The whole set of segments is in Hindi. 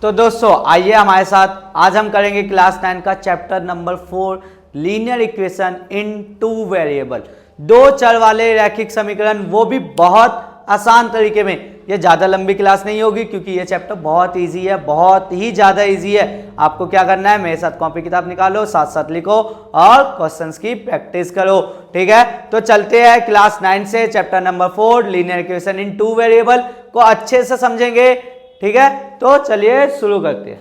तो दोस्तों आइए हमारे साथ, आज हम करेंगे क्लास 9 का chapter number 4 linear equation in 2 variable, 2 चर वाले रैखिक समीकरण, वो भी बहुत आसान तरीके में। ये ज़्यादा लंबी क्लास नहीं होगी क्योंकि ये चैप्टर बहुत इजी है, बहुत ही ज़्यादा इजी है। आपको क्या करना है, मेरे साथ कॉपी किताब निकालो, साथ साथ लिखो और क्वेश्चंस की प्रैक्टिस करो, ठीक है। तो चलते हैं क्लास 9 से chapter number 4 linear equation in 2 variable को अच्छे से समझेंगे, ठीक है। तो चलिए शुरू करते हैं।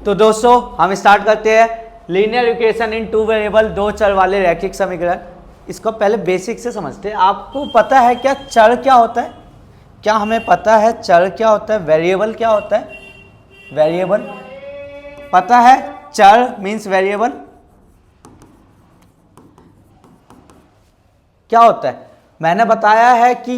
तो दोस्तों हम स्टार्ट करते हैं लीनियर इक्वेशन इन 2 वेरिएबल, 2 चर वाले रैखिक समीकरण। इसको पहले बेसिक से समझते हैं। आपको पता है क्या चर क्या होता है? क्या हमें पता है चर क्या होता है, वेरिएबल क्या होता है? वेरिएबल पता है, चर मीन्स वेरिएबल क्या होता है? मैंने बताया है कि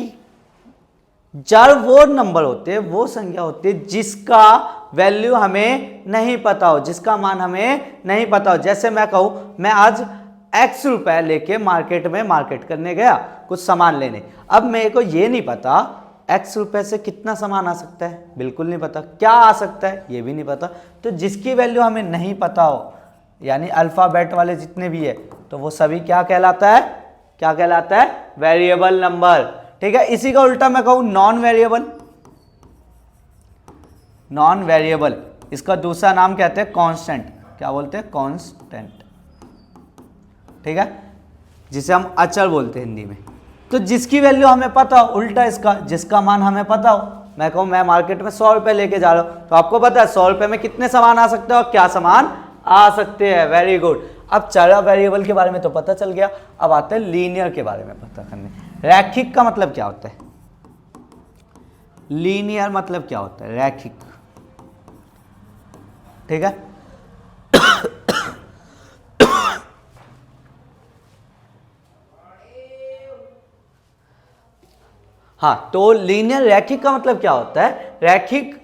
चर वो नंबर होते हैं, वो संख्या होती है जिसका वैल्यू हमें नहीं पता हो, जिसका मान हमें नहीं पता हो। जैसे मैं कहूं, मैं आज x रुपए लेके मार्केट करने गया कुछ सामान लेने। अब मेरे को ये नहीं पता x रुपए से कितना सामान आ सकता है, बिल्कुल नहीं पता। क्या आ सकता है ये भी नहीं पता। तो जिसकी वैल्यू हमें नहीं पता हो, यानी अल्फाबेट वाले जितने भी है, तो वो सभी क्या कहलाता है? क्या कहलाता है? वेरिएबल नंबर, ठीक है। इसी का उल्टा मैं कहूं नॉन वेरिएबल, नॉन वेरिएबल इसका दूसरा नाम कहते हैं कांस्टेंट। क्या बोलते हैं? कांस्टेंट, ठीक है, जिसे हम अचर बोलते हैं हिंदी में। तो जिसकी वैल्यू हमें पता हो, उल्टा इसका, जिसका मान हमें पता हो। मैं कहूं मैं मार्केट में 100 रुपए लेके जा रहा हूं, तो आपको पता है 100 रुपए में कितने सामान आ सकते हैं और क्या सामान आ सकते हैं। Very good. अब चर वेरिएबल के बारे में तो पता चल गया, अब आते हैं लीनियर के बारे में पता करने। रैखिक का मतलब क्या होता है? लीनियर मतलब क्या होता है? रैखिक, ठीक है। हाँ, तो लीनियर रैखिक का मतलब क्या होता है? रैखिक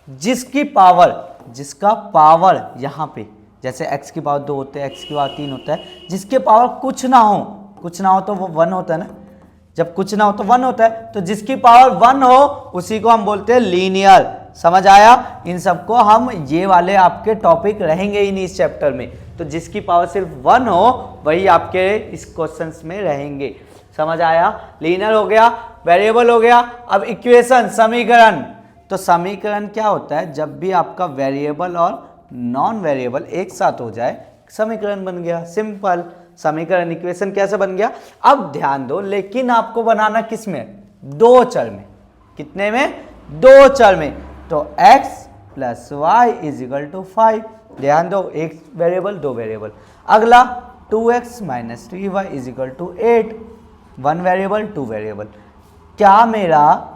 जिसकी पावर, जिसका पावर यहां पे, जैसे x की पावर 2 होते हैं, x की पावर 3 होता है, जिसके पावर कुछ ना हो, कुछ ना हो तो वो 1 होता है ना। जब कुछ ना हो तो 1 होता है, तो जिसकी पावर 1 हो उसी को हम बोलते हैं लीनियर। समझ आया? इन सबको हम, ये वाले आपके टॉपिक रहेंगे ही नहीं इस चैप्टर में। तो जिसकी पावर सिर्फ 1 हो वही आपके इस क्वेश्चंस में रहेंगे। समझ आया? लीनियर हो गया, वेरिएबल हो गया। अब इक्वेशन, समीकरण। तो समीकरण क्या होता है? जब भी आपका वेरिएबल और नॉन वेरिएबल एक साथ हो जाए, समीकरण बन गया। सिंपल समीकरण, इक्वेशन कैसे बन गया? अब ध्यान दो, लेकिन आपको बनाना किस में? 2 चर में। कितने में? 2 चर में। तो x plus y is equal to 5। ध्यान दो, एक वेरिएबल 2 वेरिएबल। अगला 2x minus 3y is equal to 8। 1 variable 2 variable. क्या मेरा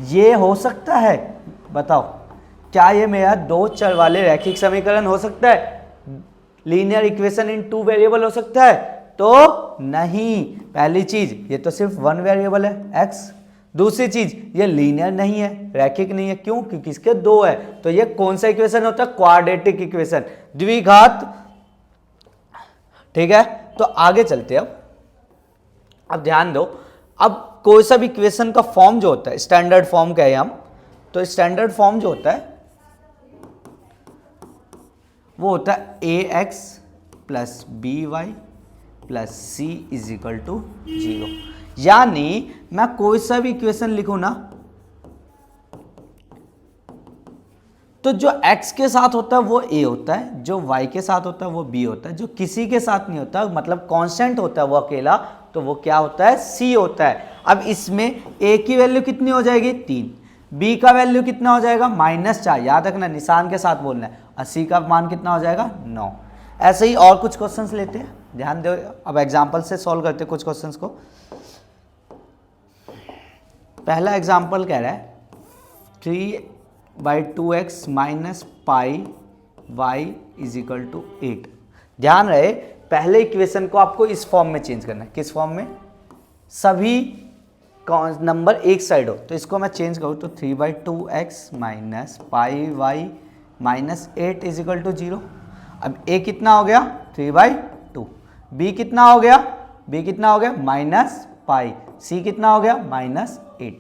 ये हो सकता है? बताओ, क्या ये मेरा 2 चर वाले रैखिक समीकरण हो सकता है? लीनियर इक्वेशन इन 2 वेरिएबल हो सकता है? तो नहीं। पहली चीज, ये तो सिर्फ 1 वेरिएबल है x। दूसरी चीज, ये लीनियर नहीं है, रैखिक नहीं है। क्यों? क्योंकि इसके 2 है। तो ये कौन सा इक्वेशन होता है? क्वाड्रेटिक इक्वेशन, द्विघात, ठीक है। तो आगे चलते हैं। अब ध्यान दो, अब कोई सा भी इक्वेशन का फॉर्म जो होता है, स्टैंडर्ड फॉर्म कहें हम, तो स्टैंडर्ड फॉर्म जो होता है वो होता है ax plus b y plus c is equal to 0। यानी मैं कोई सा भी इक्वेशन लिखूं ना, तो जो x के साथ होता है वो a होता है, जो y के साथ होता है वो b होता है, जो किसी के साथ नहीं होता, मतलब कांस्टेंट होता है वो अकेला, तो वो क्या होता है? c होता है। अब इसमें a की वैल्यू कितनी हो जाएगी? 3। b का वैल्यू कितना हो जाएगा? -4। याद रखना, निशान के साथ बोलना है। और c का मान कितना हो जाएगा? 9। ऐसे ही और कुछ क्वेश्चंस लेते हैं, ध्यान दो। अब एग्जांपल से सॉल्व करते हैं कुछ क्वेश्चंस को। पहला एग्जांपल कह रहा है 3/2x minus pi y is equal to 8। ध्यान रहे, पहले इक्वेशन को आपको इस फॉर्म में चेंज करना है। किस फॉर्म में? सभी नंबर एक साइड हो, तो इसको मैं चेंज करूँ तो 3/2x minus pi y -8 is equal to 0। अब a कितना हो गया 3/2, b कितना हो गया -पाई, c कितना हो गया -8।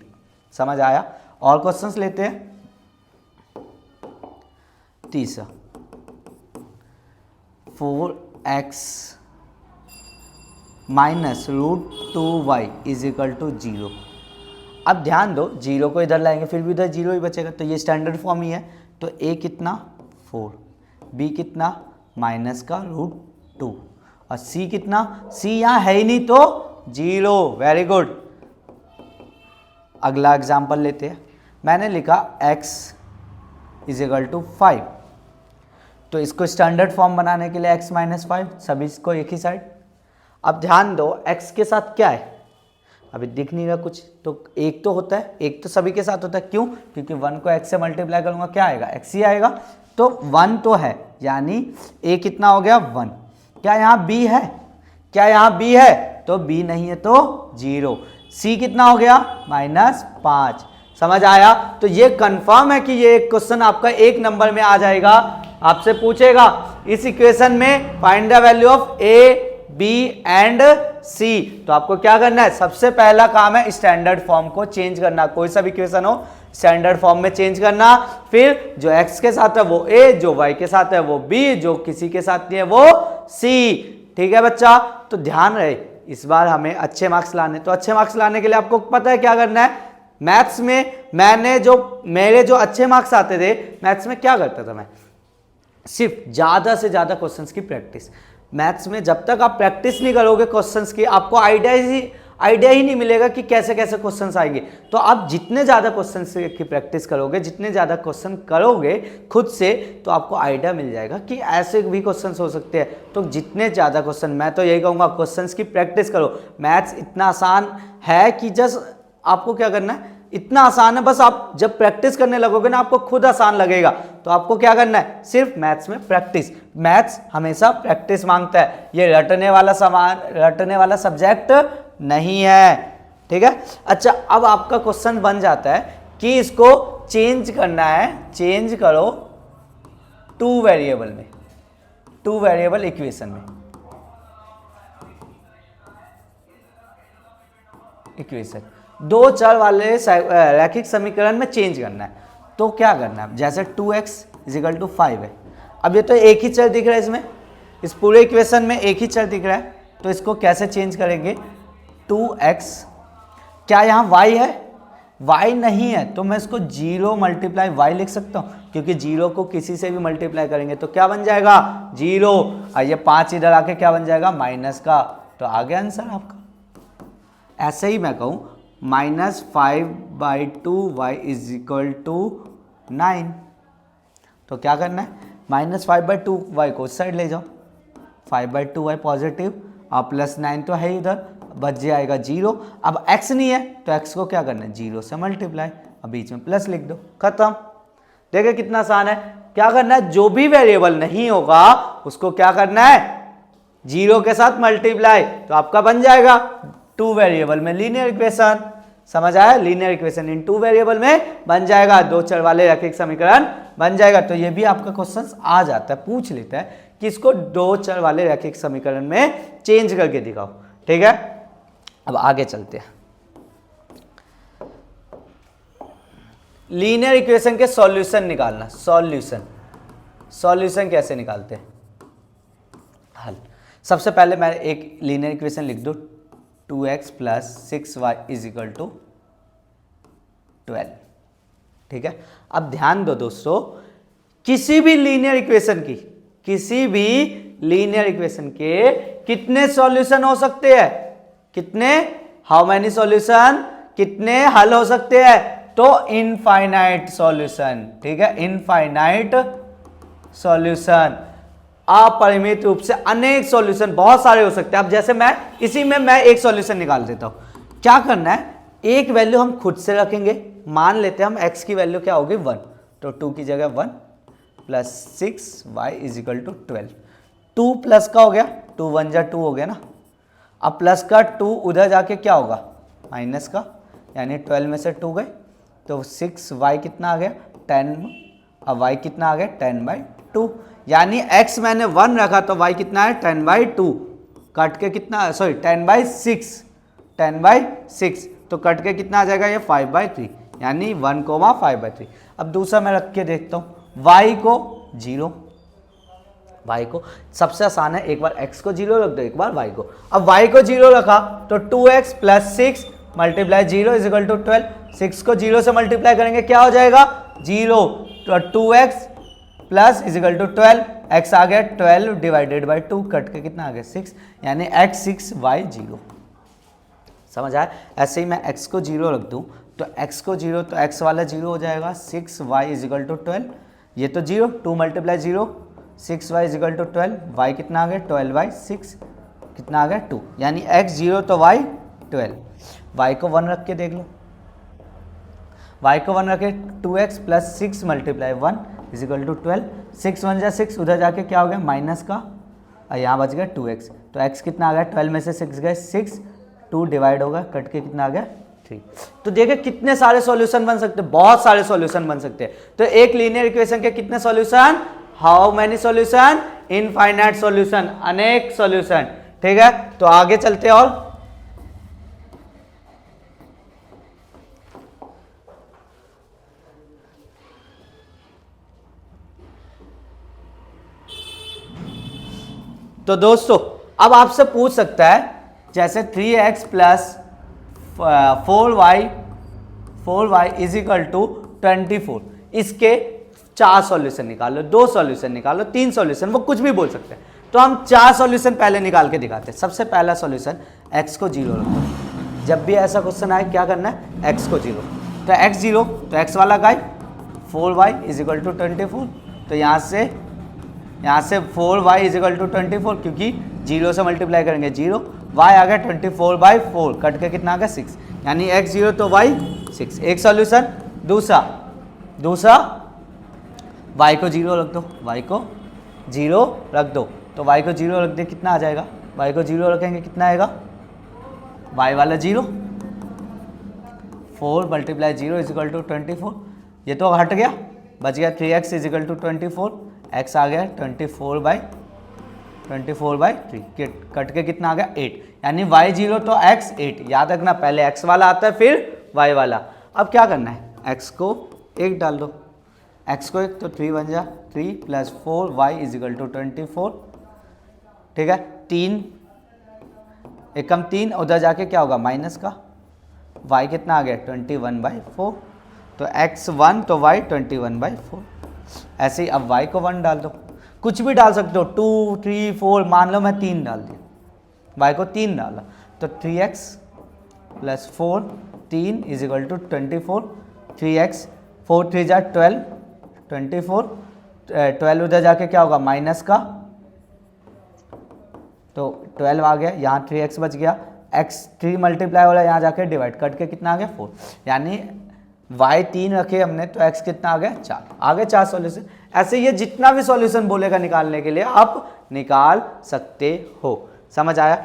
समझ आया? और क्वेश्चंस लेते हैं। तीसरा 4x -√2y is equal to 0। अब ध्यान दो, 0 को इधर लाएंगे फिर भी इधर 0 ही बचेगा, तो ये स्टैंडर्ड फॉर्म ही है। तो a कितना 4, b कितना -√2 और c कितना, c यहाँ है ही नहीं तो 0। Very good. अगला एग्जाम्पल लेते हैं। मैंने लिखा x इज इक्वल टू 5, तो इसको स्टैंडर्ड फॉर्म बनाने के लिए x -5 सभी इसको एक ही साइड। अब ध्यान दो x के साथ क्या है, अभी दिख नहीं रहा कुछ, तो एक तो होता है, एक तो सभी के साथ होता है। क्यों? क्योंकि 1 को x से मल्टीप्लाई करूंगा क्या आएगा, x ही आएगा। तो 1 तो है, यानी a कितना हो गया 1। क्या यहाँ b है? तो b नहीं है तो 0। c कितना हो गया -5। समझ आया? तो ये कंफर्म है कि ये क्वेश्चन आपका 1 नंबर में आ जाएगा। आपसे पूछेगा इस इक्वेशन में find the value of a, b and c, तो आपको क्या करना है, सबसे पहला काम है स्टैंडर्ड फॉर्म को चेंज करना। कोई सा भी इक्वेशन हो स्टैंडर्ड फॉर्म में चेंज करना, फिर जो x के साथ है वो a, जो y के साथ है वो b, जो किसी के साथ नहीं है वो c। ठीक है बच्चा? तो ध्यान रहे, इस बार हमें अच्छे मार्क्स लाने, तो अच्छे मार्क्स लाने के लिए आपको पता है क्या करना है। मैथ्स में मेरे जो अच्छे मार्क्स आते थे मैथ्स में क्या करता था मैं, सिर्फ ज्यादा से ज्यादा क्वेश्चंस की प्रैक्टिस। मैथ्स में जब तक आप प्रैक्टिस नहीं करोगे क्वेश्चंस की, आपको आइडिया ही नहीं मिलेगा कि कैसे कैसे क्वेश्चंस आएंगे। तो आप जितने ज़्यादा क्वेश्चंस की प्रैक्टिस करोगे, जितने ज़्यादा क्वेश्चन करोगे खुद से, तो आपको आइडिया मिल जाएगा कि ऐसे भी क्वेश्चंस हो सकते हैं। तो जितने ज़्यादा क्वेश्चन, मैं तो यही कहूँगा क्वेश्चंस की प्रैक्टिस करो। मैथ्स इतना आसान है कि जस्ट आपको क्या करना है, इतना आसान है, बस आप जब प्रैक्टिस करने लगोगे ना आपको खुद आसान लगेगा। तो आपको क्या करना है, सिर्फ मैथ्स में प्रैक्टिस। मैथ्स हमेशा प्रैक्टिस मांगता है, ये रटने वाला सब्जेक्ट नहीं है। ठीक है? अच्छा, अब आपका क्वेश्चन बन जाता है कि इसको चेंज करना है, चेंज करो 2 वेरिएबल में, 2 वेरिएबल इक्वेशन में। इक्वेशन 2 चर वाले रैखिक समीकरण में चेंज करना है। तो क्या करना है, जैसे 2x = 5 है। अब ये तो एक ही चर दिख रहा है इसमें, इस पूरे इक्वेशन में एक ही चर दिख रहा है, तो इसको कैसे चेंज करेंगे। 2x, क्या यहाँ y है, y नहीं है, तो मैं इसको 0 × y लिख सकता हूँ, क्योंकि 0 को किसी से भी मल्टीप्लाई करेंगे तो क्या बन जाएगा 0, और ये 5 इधर आके क्या बन जाएगा माइनस का। तो आ गया आंसर आपका। ऐसे ही मैं कहूँ -5/2y = 9, तो क्या करना है, -5/2y को उस साइड ले जाओ, 5/2y पॉजिटिव और +9 तो है इधर, बच जाएगा 0। अब x नहीं है तो x को क्या करना है 0 से मल्टीप्लाई, अब बीच में प्लस लिख दो, खत्म। देखिए कितना आसान है। क्या करना है, जो भी वेरिएबल नहीं होगा उसको क्या करना है 0 के साथ मल्टीप्लाई, तो आपका बन जाएगा 2 वेरिएबल में लीनियर इक्वेशन। समझ आया? लीनियर इक्वेशन इन 2 वेरिएबल में बन जाएगा, 2 चर वाले रैखिक समीकरण बन जाएगा। तो ये भी आपका क्वेश्चन आ जाता है, पूछ लेता है कि इसको 2 चर वाले रैखिक समीकरण में चेंज करके दिखाओ। ठीक है? अब आगे चलते हैं। लीनियर इक्वेशन के सॉल्यूशन निकालना। सॉल्यूशन कैसे निकालते हैं, हल। सबसे पहले मैं एक लीनियर इक्वेशन लिख दूं, 2x + 6y = 12। ठीक है? अब ध्यान दो दोस्तों, किसी भी लीनियर इक्वेशन के कितने सॉल्यूशन हो सकते हैं, कितने, हाउ मैनी सॉल्यूशन, कितने हल हो सकते हैं, तो इनफाइनाइट सॉल्यूशन। ठीक है? इनफाइनाइट सॉल्यूशन, अपरिमित रूप से अनेक सॉल्यूशन, बहुत सारे हो सकते हैं। अब जैसे इसी में मैं एक सॉल्यूशन निकाल देता हूं। क्या करना है, एक वैल्यू हम खुद से रखेंगे, मान लेते हैं हम x की वैल्यू क्या होगी 1, तो 2 की जगह 1 + 6y = 12। 2 प्लस का हो गया, 2 × 1 = 2 हो गया ना। अब प्लस का 2 उधर जाके क्या होगा माइनस का, यानी 12 में से 2 गए, तो 6y कितना आ गया 10 अब y कितना आ गया 10/2, यानी x मैंने 1 रखा तो y कितना है 10/2, कट के कितना, सॉरी 10/6, 10/6 तो कट के कितना आ जाएगा ये 5/3, यानी 1,5/3। अब दूसरा मैं रख के देखता हूँ, y को 0, y को सबसे आसान है, एक बार x को 0 रख दो, एक बार y को। अब y को 0 रखा तो 2x + 6 मल्टीप्लाई 0 = 12, 6 को 0 से मल्टीप्लाई करेंगे क्या हो जाएगा 0, तो 2x + = 12, x आ गया 12 / 2, कट के कितना आ गया 6, यानी x 6 y 0। समझ आया? ऐसे ही मैं x को 0 रख दूं तो x को 0 तो x वाला 0 हो जाएगा, 6y = 12, ये तो 0, 2 × 0 6y = 12, y कितना आ गया 12/6, कितना आ गया 2, यानी x 0 तो y 12। y को 1 रख के देख लो, y को 1 रखे 2x + 6 × 1 = 12, 6 1 = 6, उधर जाके क्या हो गया माइनस का, यहाँ बच गया 2x, तो x कितना आ गया 12 में से 6 गए 6, 2 डिवाइड होगा, कट के कितना आ गया 3। तो देखिए कितने सारे सॉल्यूशन बन सकते हैं, बहुत सारे सॉल्यूशन बन सकते हैं। तो एक लीनियर इक्वेशन के कितने solution, how many solution, infinite solution, अनेक सॉल्यूशन। ठीक है, तो आगे चलते हैं और तो दोस्तों अब आपसे पूछ सकता है जैसे 3x + 4y = 24, इसके 4 सॉल्यूशन निकालो, 2 सॉल्यूशन निकालो, 3 सॉल्यूशन, वो कुछ भी बोल सकते हैं। तो हम 4 सॉल्यूशन पहले निकाल के दिखाते हैं। सबसे पहला सॉल्यूशन x को 0 रखो, जब भी ऐसा क्वेश्चन आए क्या करना है x को 0, तो x 0 तो x वाला गाय 4y = 24, तो यहाँ से 4y = 24, क्योंकि 0 से मल्टीप्लाई करेंगे 0, y आ गया 24/4, कट के कितना आ गया 6, यानी x 0 तो y 6, एक सॉल्यूशन। दूसरा y को 0 रख दो, y को 0 रख दो, तो y को 0 रख दे कितना आ जाएगा, y को 0 रखेंगे कितना आएगा, y वाला 0, 4 × 0 = 24, ये तो हट गया, बच गया 3x = 24, x आ गया 24/3, कट के कितना आ गया 8, यानी y 0 तो x 8, याद रखना पहले x वाला आता है फिर y वाला। अब क्या करना है, x को 1 डाल दो, x को 1 तो 3 बन जा 3 + 4y = 24, ठीक है, 3 एकम 3, उधर जाके क्या होगा माइनस का, y कितना आ गया 21/4, तो x 1 तो y 21/4। ऐसे ही अब y को 1 डाल दो, कुछ भी डाल सकते हो 2 3 4, मान लो मैं 3 डाल दिया, y को 3 डाला तो 3x + 4 3 = 24, 3x 4 3 जा 12, 24 12 उधर जाके क्या होगा माइनस का, तो 12 आ गया, यहाँ 3x बच गया, x 3 मल्टीप्लाई हो रहा है, यहाँ जाके डिवाइड, कट के कितना आ गया 4, यानी y 3 रखे हमने तो x कितना आ गया 4, आगे 4 सॉल्यूशन। ऐसे ये जितना भी सॉल्यूशन बोलेगा निकालने के लिए आप निकाल सकते हो। समझ आया?